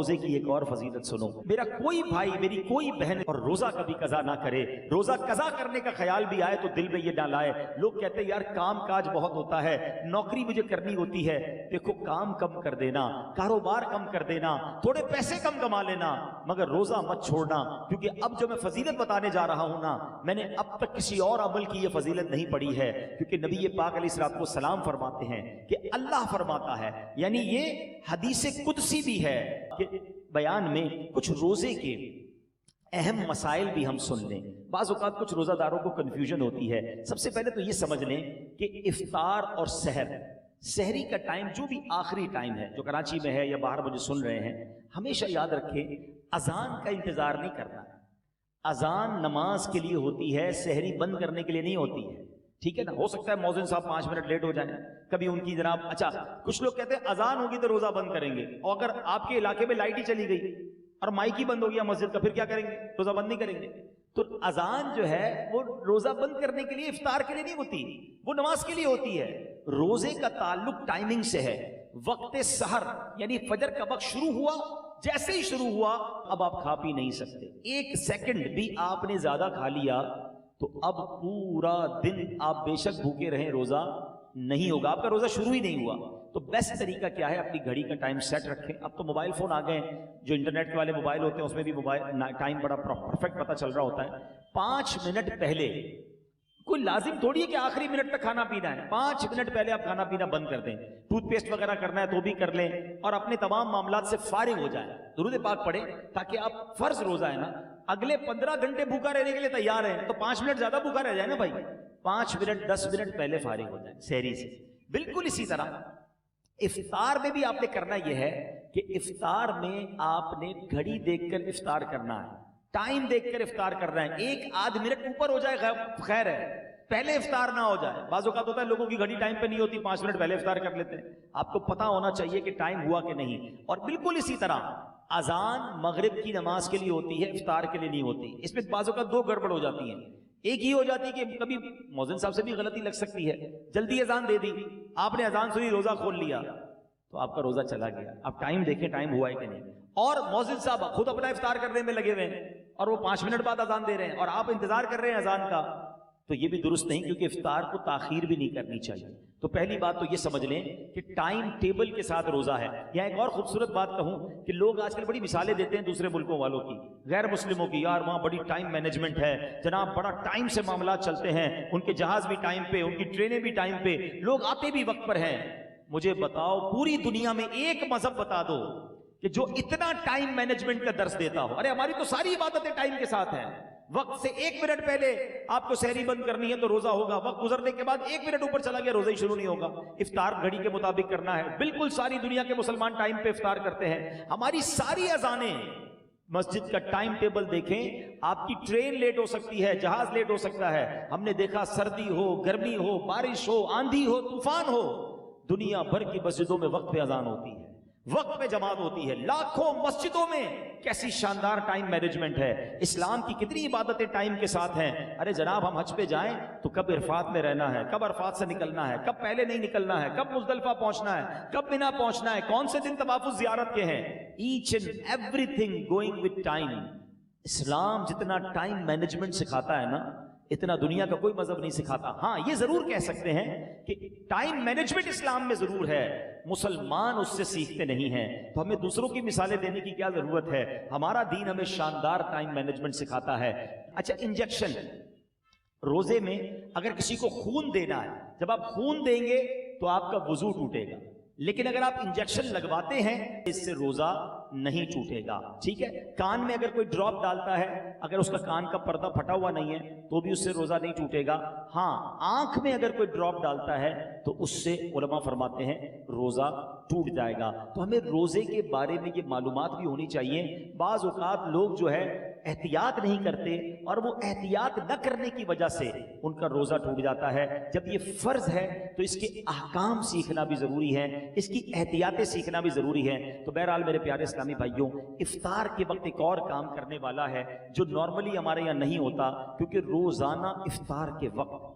रोजे की एक और फजीलत सुनो। मेरा कोई भाई, मेरी कोई बहन और रोजा कभी कजा ना करे, रोजा कजा करने का ख्याल भी आए तो दिल में ये ना लाए। लोग कहते हैं यार काम काज बहुत होता है, नौकरी मुझे करनी होती है। देखो काम कम कर देना, कारोबार कम कर देना, थोड़े पैसे कम कमा लेना, मगर रोजा मत छोड़ना। क्योंकि अब जो मैं फजीलत बताने जा रहा हूं ना, मैंने अब तक किसी और अमल की यह फजीलत नहीं पढ़ी है। क्योंकि नबी पाक अलैहिस्सलाम फरमाते हैं कि अल्लाह फरमाता है, यानी ये हदीस कुदसी भी है कि बयान में कुछ रोजे के अहम मसाइल भी हम सुन लें। बाज़ औक़ात कुछ रोजादारों को कंफ्यूजन होती है। सबसे पहले तो ये समझ लें कि इफ्तार और सहर, सहरी का टाइम जो भी आखिरी टाइम है, जो कराची में है या बाहर मुझे सुन रहे हैं, हमेशा याद रखें अजान का इंतजार नहीं करना। अजान नमाज के लिए होती है, सहरी बंद करने के लिए नहीं होती है। ठीक है ना, हो सकता है मौज़िन साहब 5 मिनट लेट हो जाए, कभी उनकी जनाब। अच्छा, कुछ लोग कहते हैं अजान होगी तो रोजा बंद करेंगे, और अगर आपके इलाके में लाइट ही चली गई और माइक ही बंद हो गया मस्जिद का, फिर क्या करेंगे? रोजा बंद नहीं करेंगे। तो अजान जो है वो रोजा बंद करने के लिए, इफ्तार के लिए नहीं होती, वो नमाज के लिए होती है। रोजे का ताल्लुक टाइमिंग से है। वक्त सहर यानी फजर का वक्त शुरू हुआ, जैसे ही शुरू हुआ अब आप खा पी नहीं सकते। 1 सेकंड भी आपने ज्यादा खा लिया तो अब पूरा दिन आप बेशक भूखे रहें, रोजा नहीं होगा, आपका रोजा शुरू ही नहीं हुआ। तो बेस्ट तरीका क्या है? अपनी घड़ी का टाइम सेट रखें। अब तो मोबाइल फोन आ गए, जो इंटरनेट वाले मोबाइल होते हैं उसमें भी मोबाइल टाइम बड़ा परफेक्ट पता चल रहा होता है। 5 मिनट पहले, कोई लाजिम थोड़ी है कि आखिरी मिनट तक खाना पीना है, 5 मिनट पहले आप खाना पीना बंद कर दें। टूथपेस्ट वगैरह करना है तो भी कर लें, और अपने तमाम मामलात से फारिग हो जाए, दुरूद पाक पढ़े, ताकि आप फर्ज रोजा है ना, अगले 15 घंटे भूखा रहने के लिए तैयार है, तो 5 मिनट ज्यादा भूखा रह जाए ना भाई, 5 मिनट 10 मिनट पहले फारिग हो जाए सहरी से। बिल्कुल इसी तरह इफ्तार में भी आपने करना यह है कि इफ्तार में आपने घड़ी देखकर इफ्तार करना है, टाइम देखकर इफ्तार करना है। 1 आध मिनट ऊपर हो जाए खैर है, पहले इफ्तार ना हो जाए। बाज़ औक़ात होता है लोगों की घड़ी टाइम पे नहीं होती, 5 मिनट पहले इफ्तार कर लेते हैं। आपको पता होना चाहिए कि टाइम हुआ कि नहीं। और बिल्कुल इसी तरह अजान मगरिब की नमाज के लिए होती है, इफ्तार के लिए नहीं होती। इसमें बाज़ औक़ात 2 गड़बड़ हो जाती है। एक ही हो जाती है कि कभी मौज़िन साहब से भी गलती लग सकती है, जल्दी अजान दे दी, आपने अजान सुनी, रोजा खोल लिया, तो आपका रोजा चला गया। आप टाइम देखें, टाइम हुआ है कि नहीं। और मौज़िन साहब खुद अपना इफ्तार करने में लगे हुए हैं और वो 5 मिनट बाद अजान दे रहे हैं और आप इंतजार कर रहे हैं अजान का, तो ये भी दुरुस्त नहीं, क्योंकि इफ्तार को ताखीर भी नहीं करनी चाहिए। तो पहली बात तो ये समझ लें कि टाइम टेबल के साथ रोजा है। यहाँ एक और खूबसूरत बात कहूं कि लोग आजकल बड़ी मिसालें देते हैं दूसरे मुल्कों वालों की, गैर मुस्लिमों की, यार वहां बड़ी टाइम मैनेजमेंट है जनाब, बड़ा टाइम से मामला चलते हैं, उनके जहाज भी टाइम पे, उनकी ट्रेनें भी टाइम पे, लोग आते भी वक्त पर हैं। मुझे बताओ, पूरी दुनिया में एक मजहब बता दो कि जो इतना टाइम मैनेजमेंट का दर्स देता हो। अरे हमारी तो सारी इबादतें टाइम के साथ हैं। वक्त से 1 मिनट पहले आपको सहरी बंद करनी है तो रोजा होगा, वक्त गुजरने के बाद 1 मिनट ऊपर चला गया रोजा ही शुरू नहीं होगा। इफ्तार घड़ी के मुताबिक करना है। बिल्कुल सारी दुनिया के मुसलमान टाइम पे इफ्तार करते हैं। हमारी सारी अजानें, मस्जिद का टाइम टेबल देखें, आपकी ट्रेन लेट हो सकती है, जहाज लेट हो सकता है। हमने देखा सर्दी हो, गर्मी हो, बारिश हो, आंधी हो, तूफान हो, दुनिया भर की मस्जिदों में वक्त पे अजान होती है, वक्त पे जमात होती है। लाखों मस्जिदों में कैसी शानदार टाइम मैनेजमेंट है। इस्लाम की कितनी इबादतें टाइम के साथ हैं। अरे जनाब, हम हज पे जाएं तो कब इरफात में रहना है, कब अरफात से निकलना है, कब पहले नहीं निकलना है, कब मुजदलिफा पहुंचना है, कब मिना पहुंचना है, कौन से दिन तवाफुज़ ज़ियारत के हैं, each and everything going with time. Islam जितना टाइम मैनेजमेंट सिखाता है ना, इतना दुनिया का कोई मजहब नहीं सिखाता। हाँ, ये जरूर कह सकते हैं कि टाइम मैनेजमेंट इस्लाम में जरूर है, मुसलमान उससे सीखते नहीं हैं। तो हमें दूसरों की मिसालें देने की क्या जरूरत है, हमारा दीन हमें शानदार टाइम मैनेजमेंट सिखाता है। अच्छा, इंजेक्शन, रोजे में अगर किसी को खून देना है, जब आप खून देंगे तो आपका वुजू टूटेगा, लेकिन अगर आप इंजेक्शन लगवाते हैं इससे रोजा नहीं टूटेगा। ठीक है, कान में अगर कोई ड्रॉप डालता है, अगर उसका कान का पर्दा फटा हुआ नहीं है तो भी उससे रोजा नहीं टूटेगा। हाँ, आंख में अगर कोई ड्रॉप डालता है तो उससे उलमा फरमाते हैं रोजा टूट जाएगा। तो हमें रोजे के बारे में ये मालूमात भी होनी चाहिए। बाज़ औक़ात लोग जो है एहतियात नहीं करते और वो एहतियात न करने की वजह से उनका रोजा टूट जाता है। जब ये फर्ज है तो इसके अहकाम सीखना भी जरूरी है, इसकी एहतियातें सीखना भी जरूरी है। तो बहरहाल मेरे प्यारे इस्लामी भाइयों, इफ्तार के वक्त एक और काम करने वाला है जो नॉर्मली हमारे यहाँ नहीं होता, क्योंकि रोजाना इफ्तार के वक्त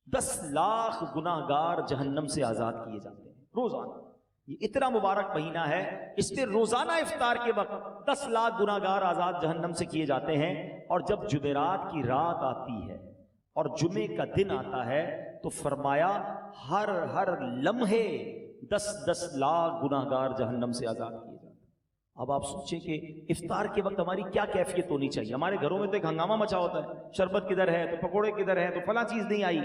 10 लाख गुनाहगार जहन्नम से आजाद किए जाते हैं रोजाना। ये इतना मुबारक महीना है, इसमें रोजाना इफ्तार के वक्त 10 लाख गुनाहगार आजाद जहन्नम से किए जाते हैं। और जब जुमेरात की रात आती है और जुमे का दिन आता है तो फरमाया हर हर लम्हे 10-10 लाख गुनाहगार जहन्नम से आजाद किए जाते हैं। अब आप सोचें कि इफ्तार के वक्त हमारी क्या कैफियत होनी चाहिए। हमारे घरों में तो एक हंगामा मचा होता है, शरबत किधर है तो पकोड़े किधर है तो फला चीज नहीं आई।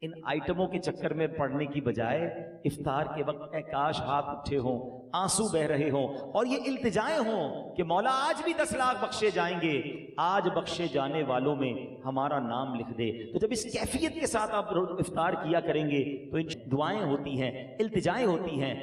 इन आइटमों के चक्कर में पड़ने की बजाय इफ्तार के वक्त काश हाथ उठे हों, आंसू बह रहे हों और ये इल्तिजाएं हों कि मौला आज भी 10 लाख बख्शे जाएंगे, आज बख्शे जाने वालों में हमारा नाम लिख दे। तो जब इस कैफियत के साथ आप इफ्तार किया करेंगे तो इन दुआएं होती हैं, इल्तिजाएं होती हैं।